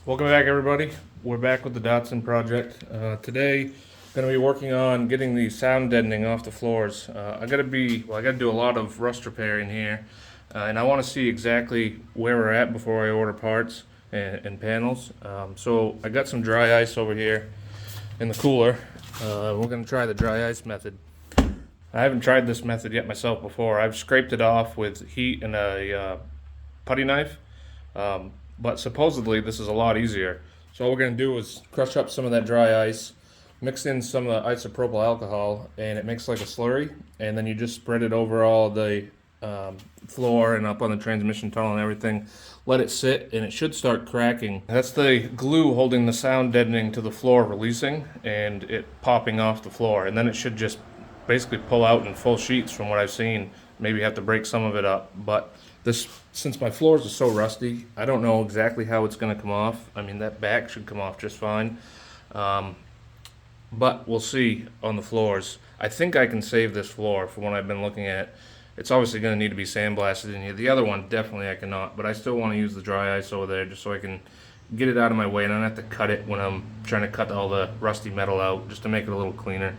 Welcome back, everybody. We're back with the Datsun project. Today, going to be working on getting the sound deadening off the floors. I got to do a lot of rust repair in here, and I want to see exactly where we're at before I order parts and panels. So I got some dry ice over here in the cooler. We're going to try the dry ice method. I haven't tried this method yet myself before. I've scraped it off with heat and a putty knife. But supposedly this is a lot easier. So all we're going to do is crush up some of that dry ice, mix in some of the isopropyl alcohol, and it makes like a slurry, and then you just spread it over all the floor and up on the transmission tunnel and everything. Let it sit, and it should start cracking. That's the glue holding the sound deadening to the floor releasing, and it popping off the floor, and then it should just basically pull out in full sheets from what I've seen. Maybe have to break some of it up, but since my floors are so rusty, I don't know exactly how it's going to come off. I mean, that back should come off just fine, but we'll see on the floors. I think I can save this floor from what I've been looking at. It's obviously going to need to be sandblasted in here. The other one, definitely I cannot, but I still want to use the dry ice over there just so I can get it out of my way and I don't have to cut it when I'm trying to cut all the rusty metal out, just to make it a little cleaner.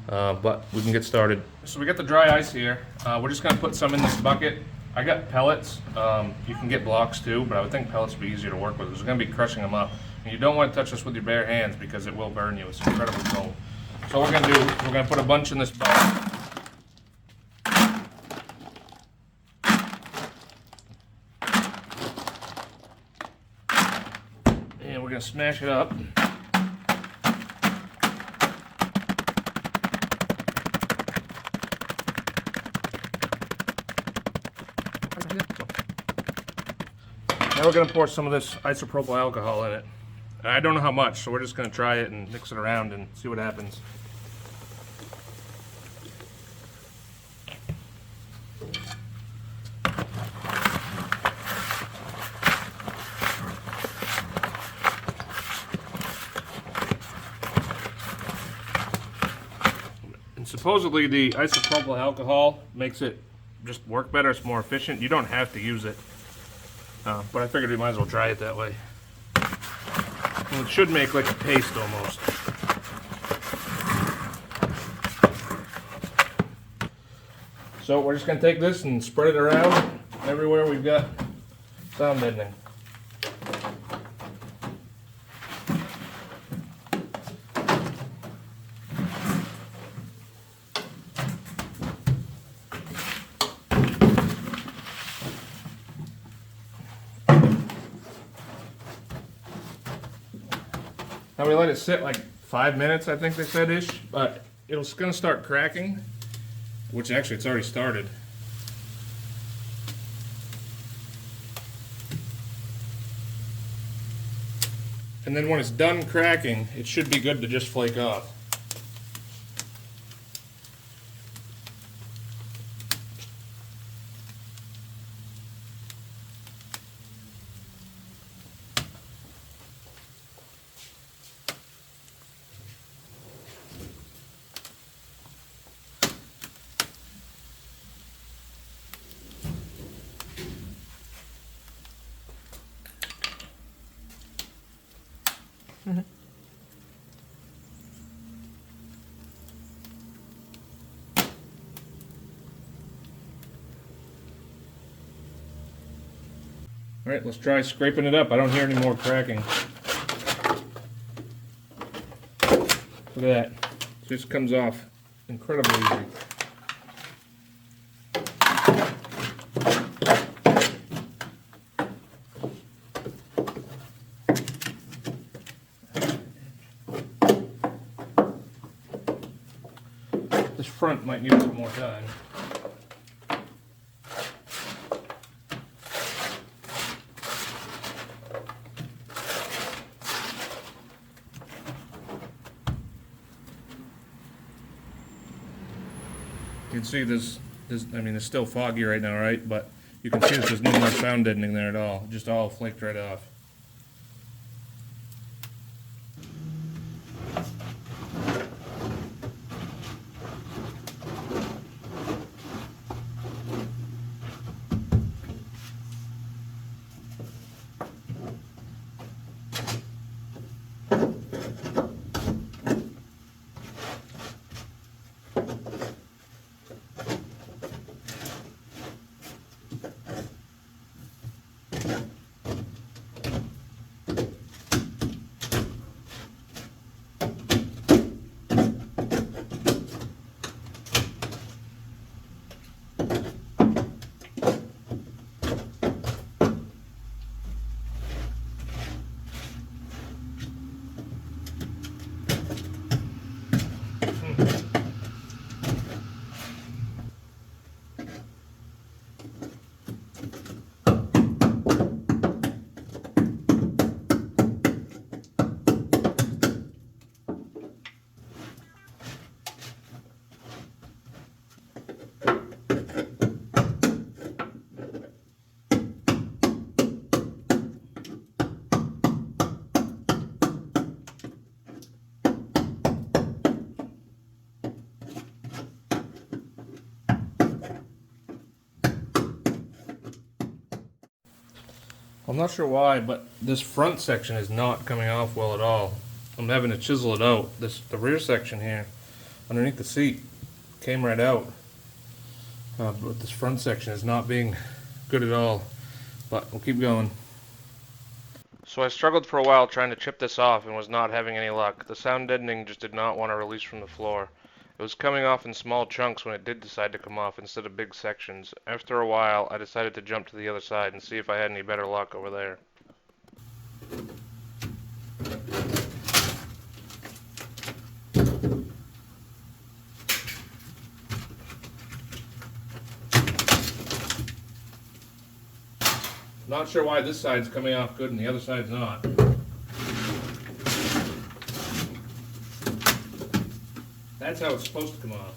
But we can get started. So we got the dry ice here. We're just going to put some in this bucket. I got pellets. You can get blocks too, but I would think pellets would be easier to work with. We're going to be crushing them up. And you don't want to touch this with your bare hands because it will burn you. It's incredibly cold. So what we're going to do, we're going to put a bunch in this bucket. And we're going to smash it up. Now we're going to pour some of this isopropyl alcohol in it. I don't know how much, so we're just going to try it and mix it around and see what happens. And supposedly the isopropyl alcohol makes it just work better, it's more efficient. You don't have to use it. But I figured we might as well try it that way. And it should make like a paste almost. So we're just going to take this and spread it around everywhere we've got sound deadening. Now we let it sit like 5 minutes, I think they said ish, but it's going to start cracking, which actually it's already started. And then when it's done cracking, it should be good to just flake off. All right, let's try scraping it up. I don't hear any more cracking. Look at that. It just comes off incredibly easy. This front might need a little more time. You can see this, I mean, it's still foggy right now, right? But you can see that there's no more sound deadening there at all. Just all flaked right off. I'm not sure why, but this front section is not coming off well at all. I'm having to chisel it out. The rear section here, underneath the seat, came right out. But this front section is not being good at all. But we'll keep going. So I struggled for a while trying to chip this off and was not having any luck. The sound deadening just did not want to release from the floor. It was coming off in small chunks when it did decide to come off instead of big sections. After a while, I decided to jump to the other side and see if I had any better luck over there. Not sure why this side's coming off good and the other side's not. That's how it's supposed to come off.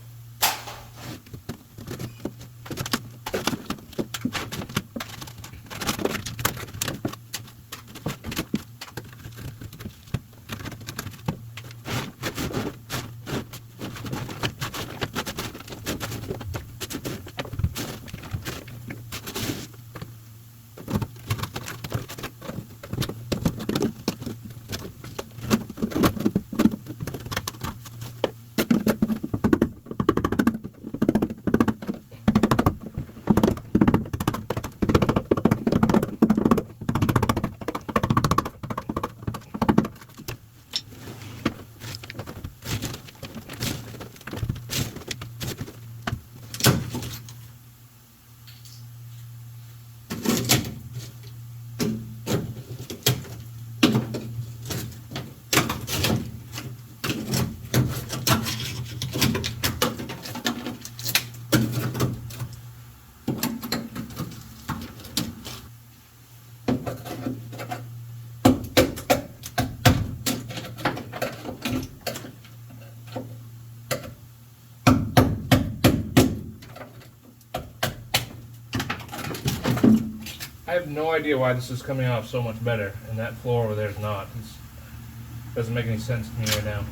I have no idea why this is coming off so much better and that floor over there is not. It doesn't make any sense to me right now.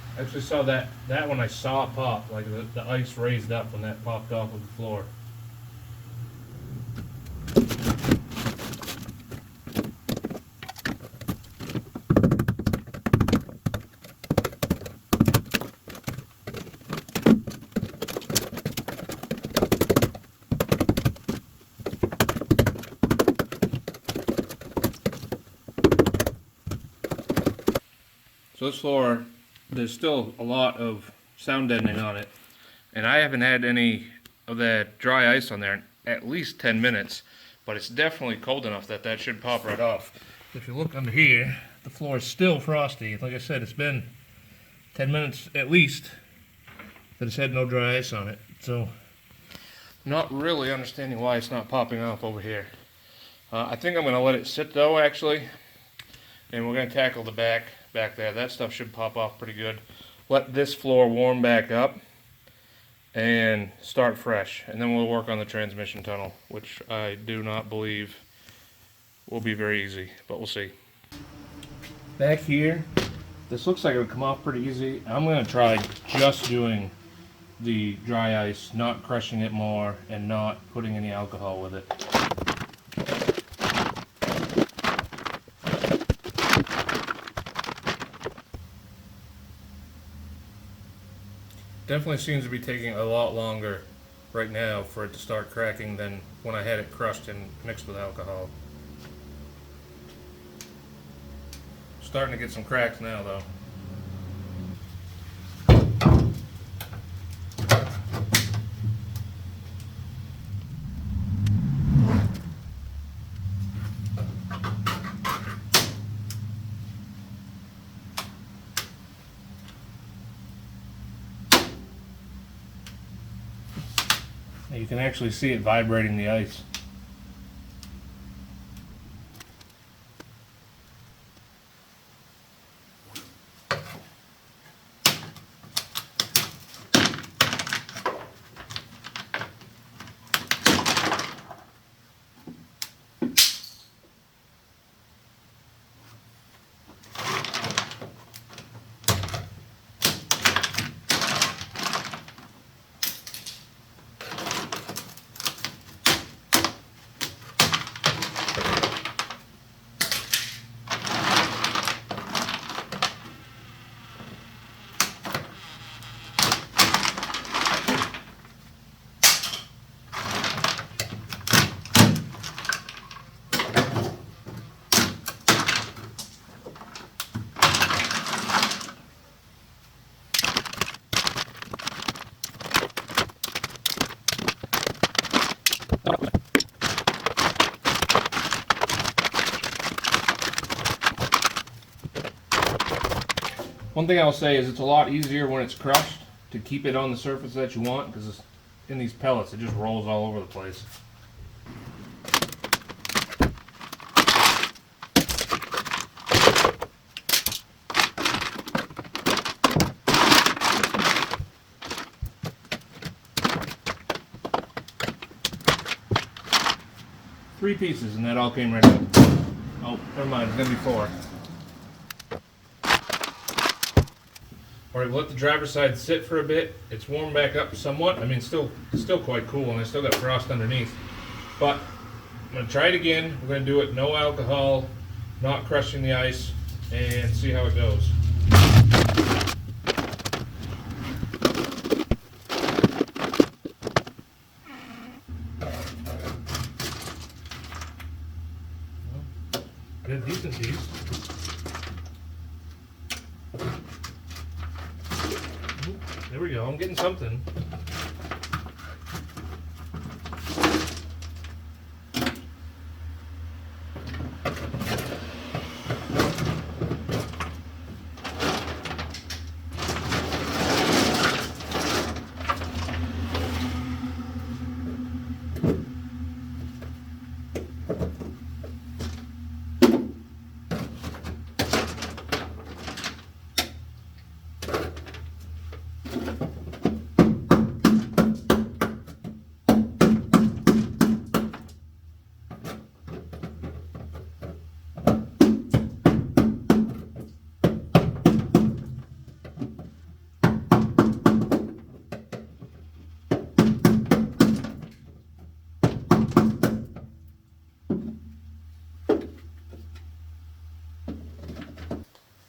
I actually saw that one I saw pop, like the ice raised up when that popped off of the floor. So this floor, there's still a lot of sound deadening on it, and I haven't had any of that dry ice on there in at least 10 minutes, but it's definitely cold enough that that should pop right off. If you look under here, the floor is still frosty. Like I said, it's been 10 minutes at least that it's had no dry ice on it, so not really understanding why it's not popping off over here. I think I'm going to let it sit though, actually, and we're going to tackle the back there. That stuff should pop off pretty good. Let this floor warm back up and start fresh, and then we'll work on the transmission tunnel, which I do not believe will be very easy, but we'll see. Back here, this looks like it would come off pretty easy. I'm going to try just doing the dry ice, not crushing it more and not putting any alcohol with it. Definitely seems to be taking a lot longer right now for it to start cracking than when I had it crushed and mixed with alcohol. Starting to get some cracks now though. You You can actually see it vibrating the ice. One thing I'll say is it's a lot easier when it's crushed to keep it on the surface that you want, because in these pellets it just rolls all over the place. Three pieces and that all came right out. Oh, never mind, it's gonna be 4. Alright, we'll let the driver's side sit for a bit. It's warmed back up somewhat. I mean, still quite cool, and I still got frost underneath. But I'm going to try it again. We're going to do it no alcohol, not crushing the ice, and see how it goes. I did decent piece. There we go, I'm getting something.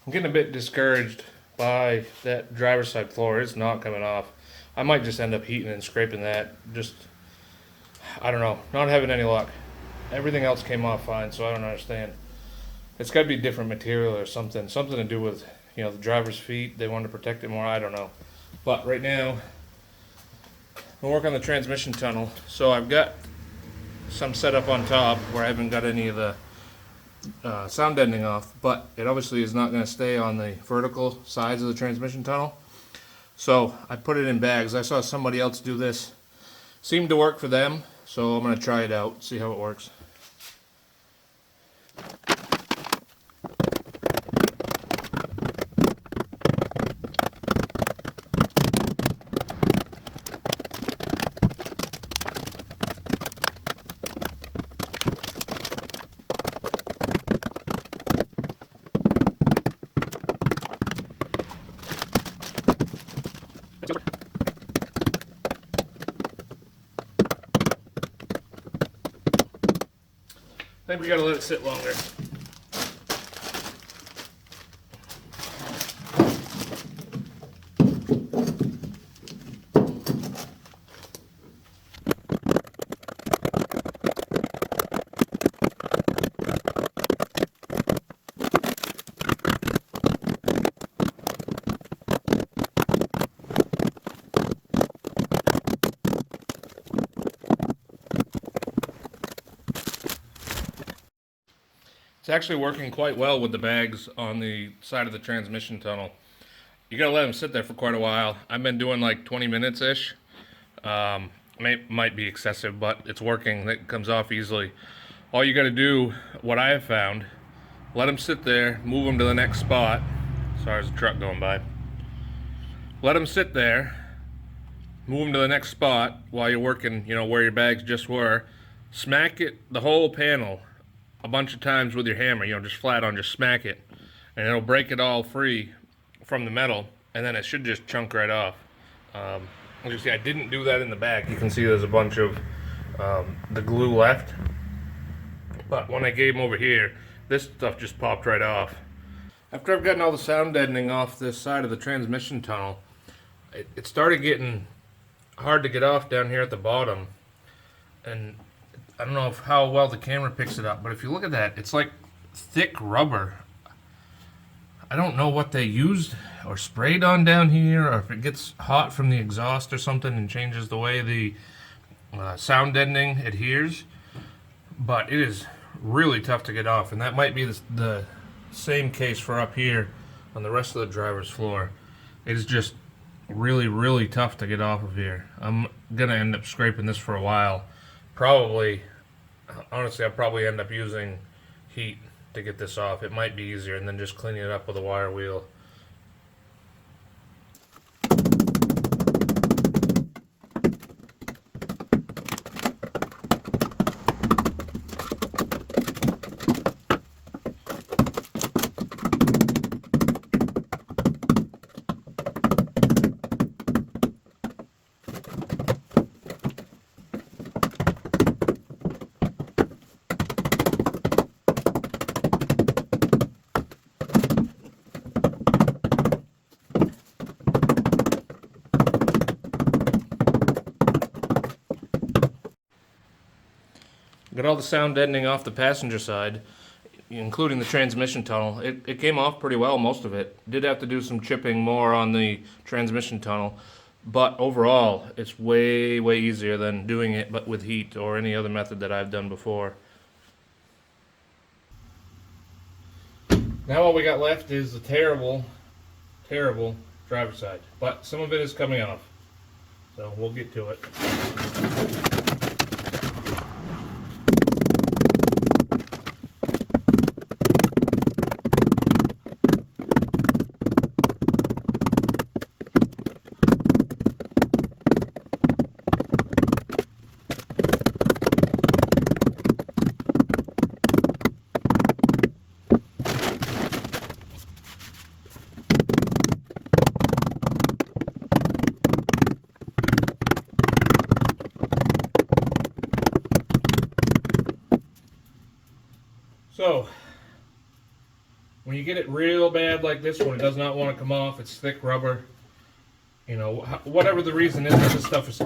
I'm getting a bit discouraged by that driver's side floor. It's not coming off. I might just end up heating and scraping that. Just, I don't know, not having any luck. Everything else came off fine, so I don't understand. It's got to be different material or something to do with, you know, the driver's feet. They want to protect it more. I don't know. But right now, I'm working on the transmission tunnel. So I've got some set up on top where I haven't got any of the sound deadening off, but it obviously is not going to stay on the vertical sides of the transmission tunnel. So I put it in bags. I saw somebody else do this. Seemed to work for them, so I'm going to try it out, see how it works. I think we gotta let it sit longer. It's actually working quite well with the bags on the side of the transmission tunnel. You gotta let them sit there for quite a while. I've been doing like 20 minutes-ish. might be excessive, but it's working. It comes off easily. All you got to do, what I have found, let them sit there, move them to the next spot. Sorry, there's a truck going by. Let them sit there, move them to the next spot while you're working, where your bags just were. Smack it, the whole panel, a bunch of times with your hammer, just flat on, just smack it. And it'll break it all free from the metal, and then it should just chunk right off. As you see, I didn't do that in the back. You can see there's a bunch of the glue left. But when I gave them over here, this stuff just popped right off. After I've gotten all the sound deadening off this side of the transmission tunnel, it started getting hard to get off down here at the bottom. And I don't know how well the camera picks it up, but if you look at that, it's like thick rubber. I don't know what they used or sprayed on down here, or if it gets hot from the exhaust or something and changes the way the sound deadening adheres. But it is really tough to get off, and that might be the same case for up here on the rest of the driver's floor. It is just really, really tough to get off of here. I'm gonna end up scraping this for a while. Probably, honestly, I'll probably end up using heat to get this off. It might be easier, and then just cleaning it up with a wire wheel. Got all the sound deadening off the passenger side, including the transmission tunnel. It came off pretty well, most of it. Did have to do some chipping more on the transmission tunnel, but overall, it's way, way easier than doing it but with heat or any other method that I've done before. Now all we got left is the terrible, terrible driver's side, but some of it is coming off, so we'll get to it. So, when you get it real bad like this one, it does not want to come off. It's thick rubber. Whatever the reason is that this stuff is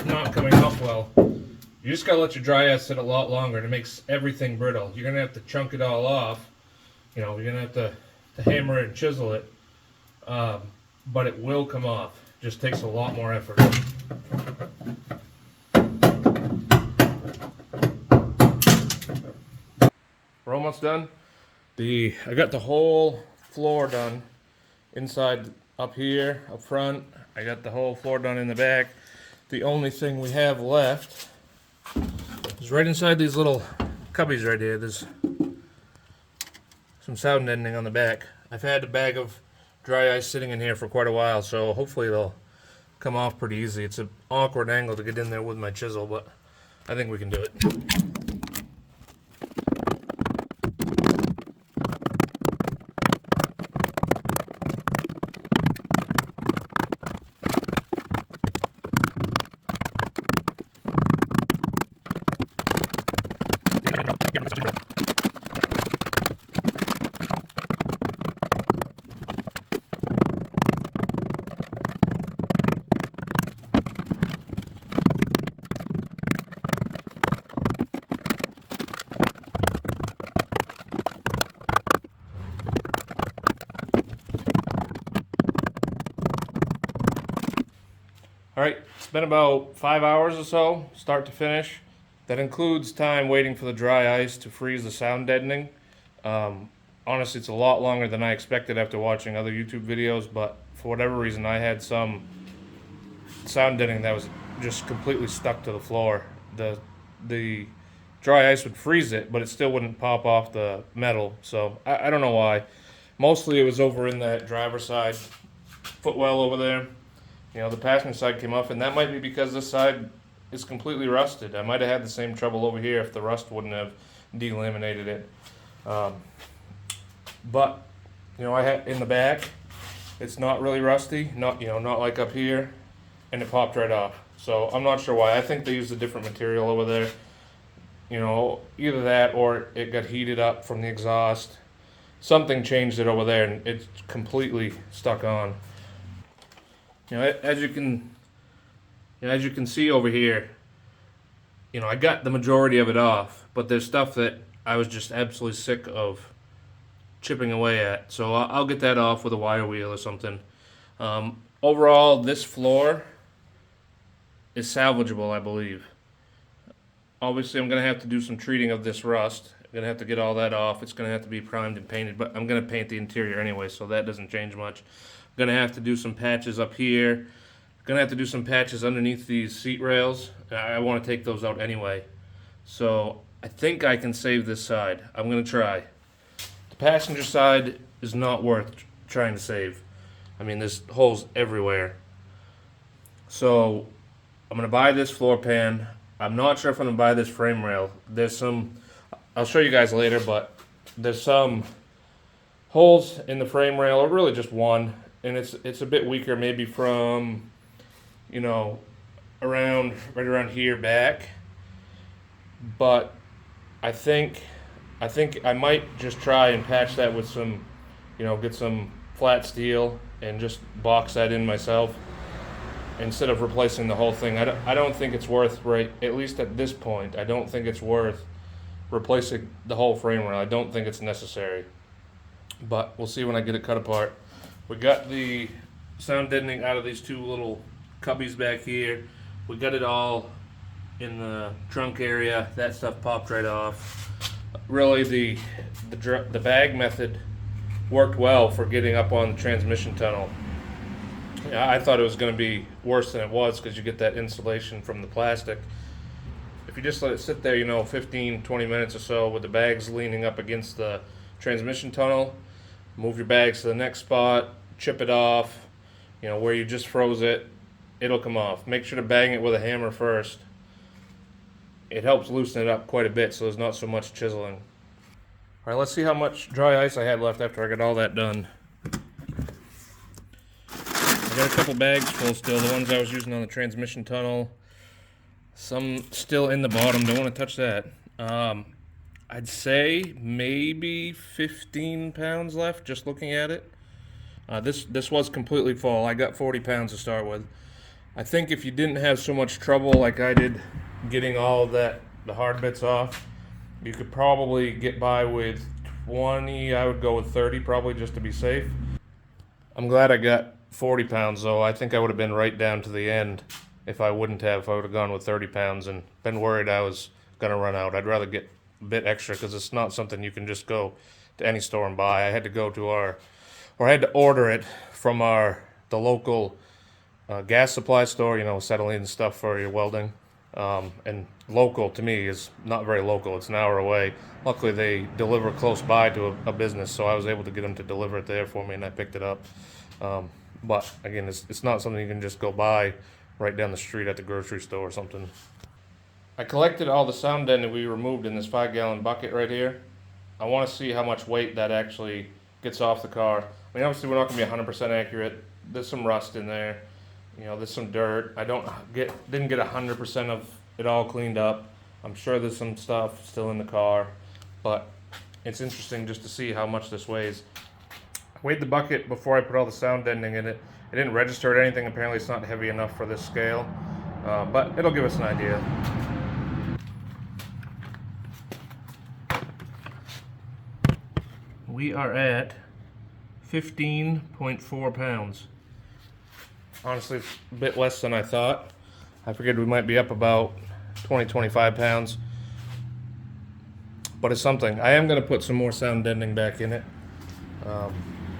not coming off well, you just gotta let your dry ice sit a lot longer. It makes everything brittle. You're gonna have to chunk it all off. You're gonna have to hammer it and chisel it. But it will come off. It just takes a lot more effort. We're almost done. I got the whole floor done. Inside, up here, up front. I got the whole floor done in the back. The only thing we have left is right inside these little cubbies right here. There's some sound deadening on the back. I've had a bag of dry ice sitting in here for quite a while, so hopefully they'll come off pretty easy. It's an awkward angle to get in there with my chisel, but I think we can do it. Alright, it's been about 5 hours or so, start to finish. That includes time waiting for the dry ice to freeze the sound deadening. Honestly, it's a lot longer than I expected after watching other YouTube videos, but for whatever reason I had some sound deadening that was just completely stuck to the floor. The dry ice would freeze it, but it still wouldn't pop off the metal. So I don't know why. Mostly it was over in that driver's side footwell over there. You know, the passenger side came off, and that might be because this side is completely rusted. I might have had the same trouble over here if the rust wouldn't have delaminated it. But you know, I had in the back, it's not really rusty, not like up here, and it popped right off. So I'm not sure why. I think they used a different material over there. You know, either that or it got heated up from the exhaust. Something changed it over there, and it's completely stuck on. You know, as you can see over here, you know, I got the majority of it off, but there's stuff that I was just absolutely sick of chipping away at. So I'll get that off with a wire wheel or something. Overall, this floor is salvageable, I believe. Obviously, I'm going to have to do some treating of this rust. I'm going to have to get all that off. It's going to have to be primed and painted, but I'm going to paint the interior anyway, so that doesn't change much. I'm going to have to do some patches up here. I'm going to have to do some patches underneath these seat rails. I want to take those out anyway. So I think I can save this side. I'm going to try. The passenger side is not worth trying to save. I mean, there's holes everywhere. So I'm going to buy this floor pan. I'm not sure if I'm going to buy this frame rail. There's some, I'll show you guys later, but there's some holes in the frame rail, or really just one, and it's a bit weaker, maybe from, you know, right around here back. But I think I might just try and patch that with some, you know, get some flat steel and just box that in myself instead of replacing the whole thing. I don't think it's worth, right, at least at this point, I don't think it's worth replacing the whole frame rail. I don't think it's necessary. But we'll see when I get it cut apart. We got the sound deadening out of these two little cubbies back here. We got it all in the trunk area. That stuff popped right off. Really, the bag method worked well for getting up on the transmission tunnel. Yeah, I thought it was going to be worse than it was because you get that insulation from the plastic. If you just let it sit there, you know, 15, 20 minutes or so with the bags leaning up against the transmission tunnel, move your bags to the next spot, chip it off, you know, where you just froze it, it'll come off. Make sure to bang it with a hammer first. It helps loosen it up quite a bit so there's not so much chiseling. All right, let's see how much dry ice I had left after I got all that done. I got a couple bags full still, the ones I was using on the transmission tunnel. Some still in the bottom, don't want to touch that. I'd say maybe 15 pounds left, just looking at it. This was completely full. I got 40 pounds to start with. I think if you didn't have so much trouble like I did getting all the hard bits off, you could probably get by with 20. I would go with 30 probably just to be safe. I'm glad I got 40 pounds though. I think I would have been right down to the end if I would have gone with 30 pounds and been worried I was going to run out. I'd rather get a bit extra because it's not something you can just go to any store and buy. I had to go to I had to order it from the local gas supply store, you know, acetylene stuff for your welding. And local to me is not very local. It's an hour away. Luckily they deliver close by to a business, so I was able to get them to deliver it there for me and I picked it up. But again, it's not something you can just go buy right down the street at the grocery store or something. I collected all the sound deadening we removed in this 5-gallon bucket right here. I want to see how much weight that actually gets off the car. I mean, obviously we're not going to be 100% accurate. There's some rust in there. You know, there's some dirt. Didn't get 100% of it all cleaned up. I'm sure there's some stuff still in the car, but it's interesting just to see how much this weighs. I weighed the bucket before I put all the sound deadening in it. It didn't register at anything. Apparently it's not heavy enough for this scale, but it'll give us an idea. We are at 15.4 pounds. Honestly, it's a bit less than I thought. I figured we might be up about 20-25 pounds, but it's something. I am going to put some more sound deadening back in it,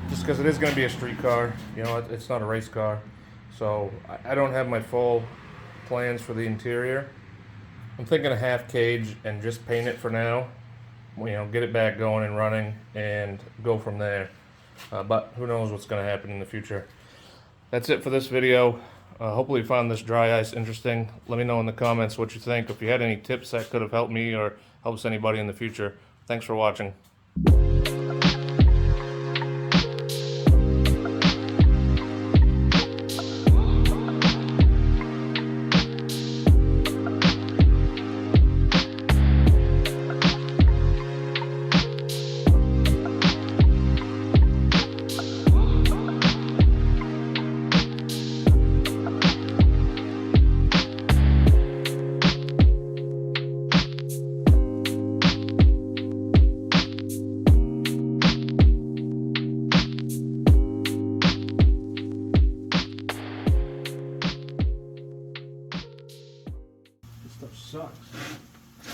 just because it is going to be a street car. You know, it's not a race car, so I don't have my full plans for the interior. I'm thinking a half cage and just paint it for now. You know, get it back going and running and go from there. But who knows what's going to happen in the future. That's it for this video. Hopefully you found this dry ice interesting. Let me know in the comments what you think. If you had any tips that could have helped me or helps anybody in the future. Thanks for watching. Stuff sucks.